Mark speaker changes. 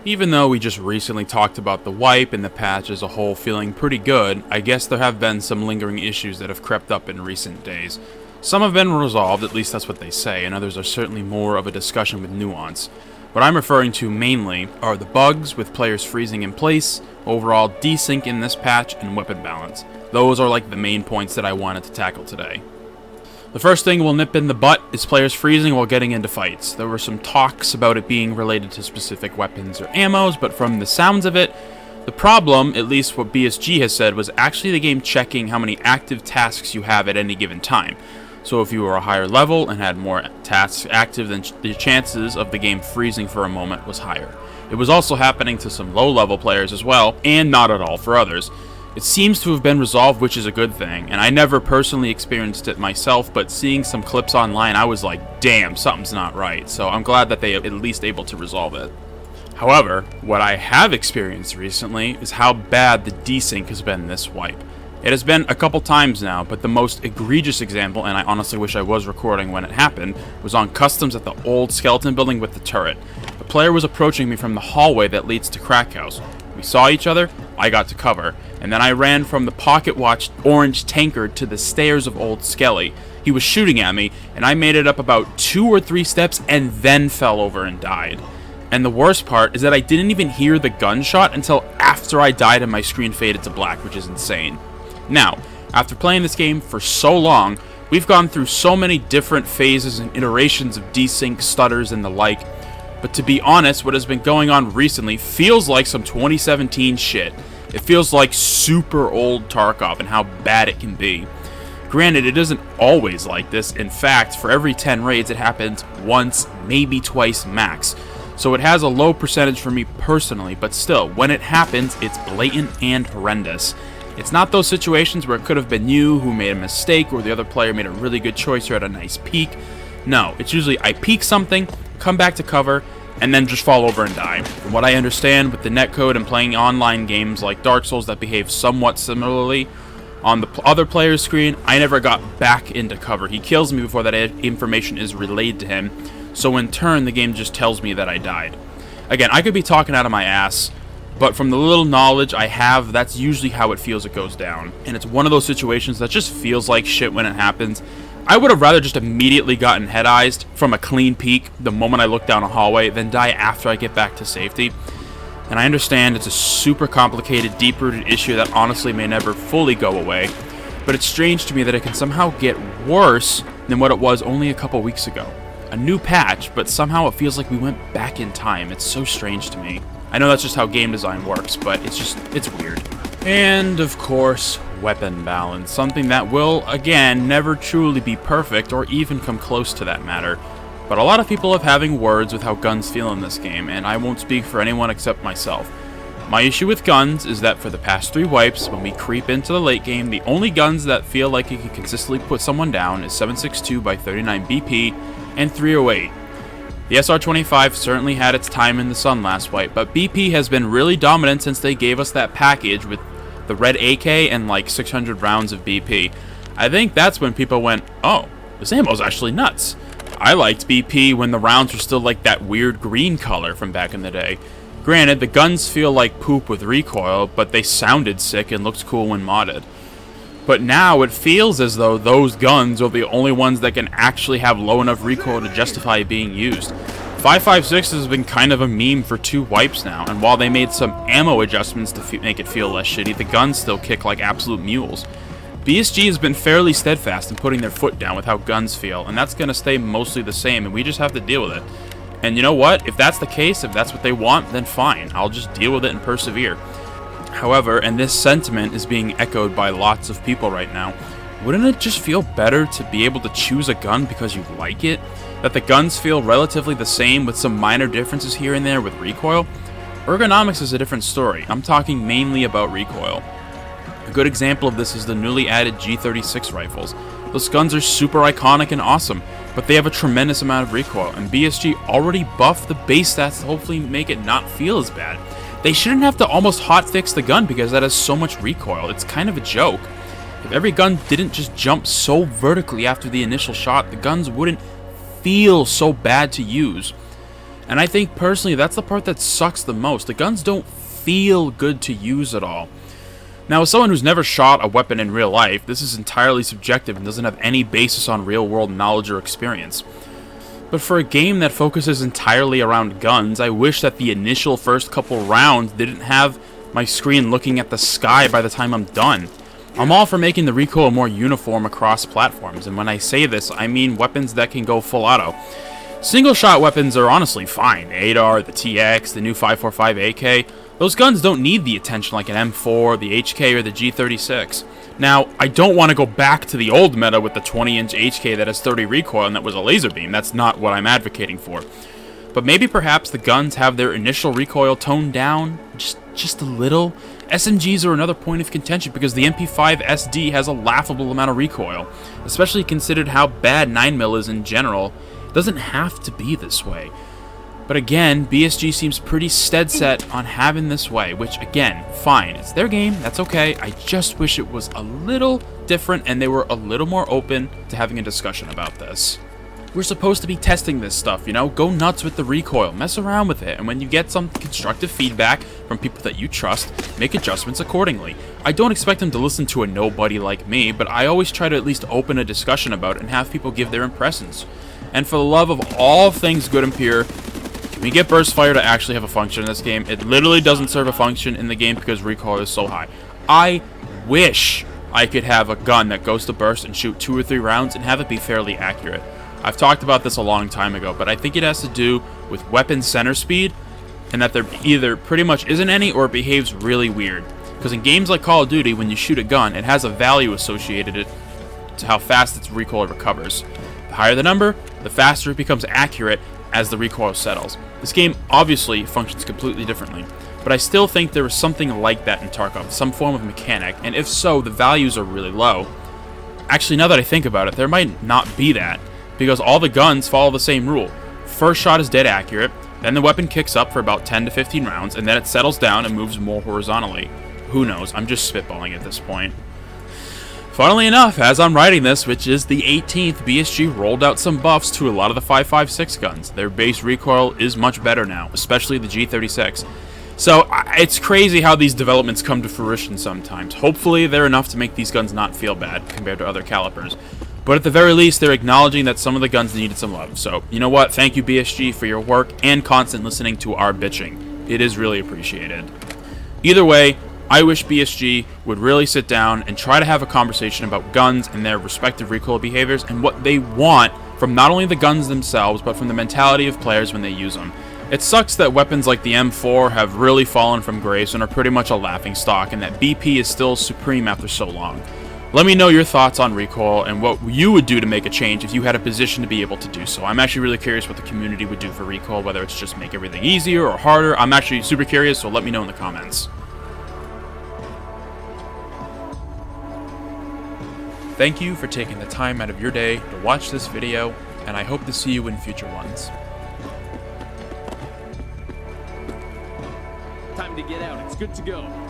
Speaker 1: Even though we just recently talked about the wipe and the patch as a whole feeling pretty good, I guess there have been some lingering issues that have crept up in recent days. Some have been resolved, at least that's what they say, and others are certainly more of a discussion with nuance. What I'm referring to mainly are the bugs with players freezing in place, overall desync in this patch, and weapon balance. Those are like the main points that I wanted to tackle today. The first thing we'll nip in the butt is players freezing while getting into fights. There were some talks about it being related to specific weapons or ammos, but from the sounds of it, the problem, at least what BSG has said, was actually the game checking how many active tasks you have at any given time. So if you were a higher level and had more tasks active, then the chances of the game freezing for a moment was higher. It was also happening to some low-level players as well, and not at all for others. It seems to have been resolved, which is a good thing, and I never personally experienced it myself, but seeing some clips online, I was like, damn, something's not right, so I'm glad that they are at least able to resolve it. However, what I have experienced recently is how bad the desync has been this wipe. It has been a couple times now, but the most egregious example, and I honestly wish I was recording when it happened, was on customs at the old skeleton building with the turret. A player was approaching me from the hallway that leads to Crack House. We saw each other, I got to cover, and then I ran from the pocket watch orange tankard to the stairs of Old Skelly. He was shooting at me, and I made it up about 2 or 3 steps and then fell over and died. And the worst part is that I didn't even hear the gunshot until after I died and my screen faded to black, which is insane. Now, after playing this game for so long, we've gone through so many different phases and iterations of desync, stutters, and the like, but to be honest, what has been going on recently feels like some 2017 shit. It feels like super old Tarkov and how bad it can be. Granted, it isn't always like this. In fact, for every 10 raids, it happens once, maybe twice max. So it has a low percentage for me personally, but still, when it happens, it's blatant and horrendous. It's not those situations where it could have been you who made a mistake or the other player made a really good choice or had a nice peek. No, it's usually I peek something, come back to cover, and then just fall over and die. From what I understand, with the netcode and playing online games like Dark Souls that behave somewhat similarly, on the other player's screen, I never got back into cover. He kills me before that information is relayed to him, so in turn, the game just tells me that I died. Again, I could be talking out of my ass, but from the little knowledge I have, that's usually how it feels it goes down. And it's one of those situations that just feels like shit when it happens. I would have rather just immediately gotten head-eyed from a clean peek the moment I look down a hallway than die after I get back to safety. And I understand it's a super complicated, deep-rooted issue that honestly may never fully go away, but it's strange to me that it can somehow get worse than what it was only a couple weeks ago. A new patch, but somehow it feels like we went back in time. It's so strange to me. I know that's just how game design works, but it's weird. And, of course, weapon balance. Something that will, again, never truly be perfect, or even come close to that matter. But a lot of people have having words with how guns feel in this game, and I won't speak for anyone except myself. My issue with guns is that for the past 3 wipes, when we creep into the late game, the only guns that feel like you can consistently put someone down is 7.62 by 39 BP and 308. The SR-25 certainly had its time in the sun last wipe, but BP has been really dominant since they gave us that package with the red AK and like 600 rounds of BP. I think that's when people went, oh, this ammo's actually nuts. I liked BP when the rounds were still like that weird green color from back in the day. Granted, the guns feel like poop with recoil, but they sounded sick and looked cool when modded. But now it feels as though those guns are the only ones that can actually have low enough recoil to justify being used. 5.56 has been kind of a meme for 2 wipes now, and while they made some ammo adjustments to make it feel less shitty, the guns still kick like absolute mules. BSG has been fairly steadfast in putting their foot down with how guns feel, and that's going to stay mostly the same, and we just have to deal with it. And you know what? If that's the case, if that's what they want, then fine. I'll just deal with it and persevere. However, and this sentiment is being echoed by lots of people right now, wouldn't it just feel better to be able to choose a gun because you like it? That the guns feel relatively the same with some minor differences here and there with recoil? Ergonomics is a different story. I'm talking mainly about recoil. A good example of this is the newly added G36 rifles. Those guns are super iconic and awesome, but they have a tremendous amount of recoil, and BSG already buffed the base stats to hopefully make it not feel as bad. They shouldn't have to almost hotfix the gun because that has so much recoil. It's kind of a joke. If every gun didn't just jump so vertically after the initial shot, the guns wouldn't feel so bad to use. And I think personally that's the part that sucks the most. The guns don't feel good to use at all. Now, as someone who's never shot a weapon in real life, this is entirely subjective and doesn't have any basis on real-world knowledge or experience. But for a game that focuses entirely around guns, I wish that the initial first couple rounds didn't have my screen looking at the sky by the time I'm done. I'm all for making the recoil more uniform across platforms, and when I say this, I mean weapons that can go full auto. Single-shot weapons are honestly fine. The ADAR, the TX, the new 545 AK, those guns don't need the attention like an M4, the HK, or the G36. Now, I don't want to go back to the old meta with the 20-inch HK that has 30 recoil and that was a laser beam. That's not what I'm advocating for. But maybe perhaps the guns have their initial recoil toned down just a little. SMGs are another point of contention because the MP5 SD has a laughable amount of recoil, especially considered how bad 9mm is in general. It doesn't have to be this way. But again, BSG seems pretty stead-set on having this way, which again, fine. It's their game, that's okay. I just wish it was a little different and they were a little more open to having a discussion about this. We're supposed to be testing this stuff, you know? Go nuts with the recoil, mess around with it, and when you get some constructive feedback from people that you trust, make adjustments accordingly. I don't expect them to listen to a nobody like me, but I always try to at least open a discussion about it and have people give their impressions. And for the love of all things good and pure, can we get burst fire to actually have a function in this game? It literally doesn't serve a function in the game because recoil is so high. I wish I could have a gun that goes to burst and shoot 2 or 3 rounds and have it be fairly accurate. I've talked about this a long time ago, but I think it has to do with weapon center speed, and that there either pretty much isn't any or it behaves really weird. Because in games like Call of Duty, when you shoot a gun, it has a value associated to how fast its recoil recovers. The higher the number, the faster it becomes accurate as the recoil settles. This game obviously functions completely differently, but I still think there is something like that in Tarkov, some form of mechanic, and if so, the values are really low. Actually, now that I think about it, there might not be that, because all the guns follow the same rule. First shot is dead accurate, then the weapon kicks up for about 10 to 15 rounds, and then it settles down and moves more horizontally. Who knows, I'm just spitballing at this point. Funnily enough, as I'm writing this, which is the 18th, BSG rolled out some buffs to a lot of the 5.56 guns. Their base recoil is much better now, especially the G36. So, it's crazy how these developments come to fruition sometimes. Hopefully, they're enough to make these guns not feel bad compared to other calibers. But at the very least, they're acknowledging that some of the guns needed some love. So, you know what? Thank you, BSG, for your work and constant listening to our bitching. It is really appreciated. Either way, I wish BSG would really sit down and try to have a conversation about guns and their respective recoil behaviors and what they want from not only the guns themselves, but from the mentality of players when they use them. It sucks that weapons like the M4 have really fallen from grace and are pretty much a laughingstock, and that BP is still supreme after so long. Let me know your thoughts on recoil and what you would do to make a change if you had a position to be able to do so. I'm actually really curious what the community would do for recoil, whether it's just make everything easier or harder. I'm actually super curious, so let me know in the comments. Thank you for taking the time out of your day to watch this video, and I hope to see you in future ones.
Speaker 2: Time to get out. It's good to go.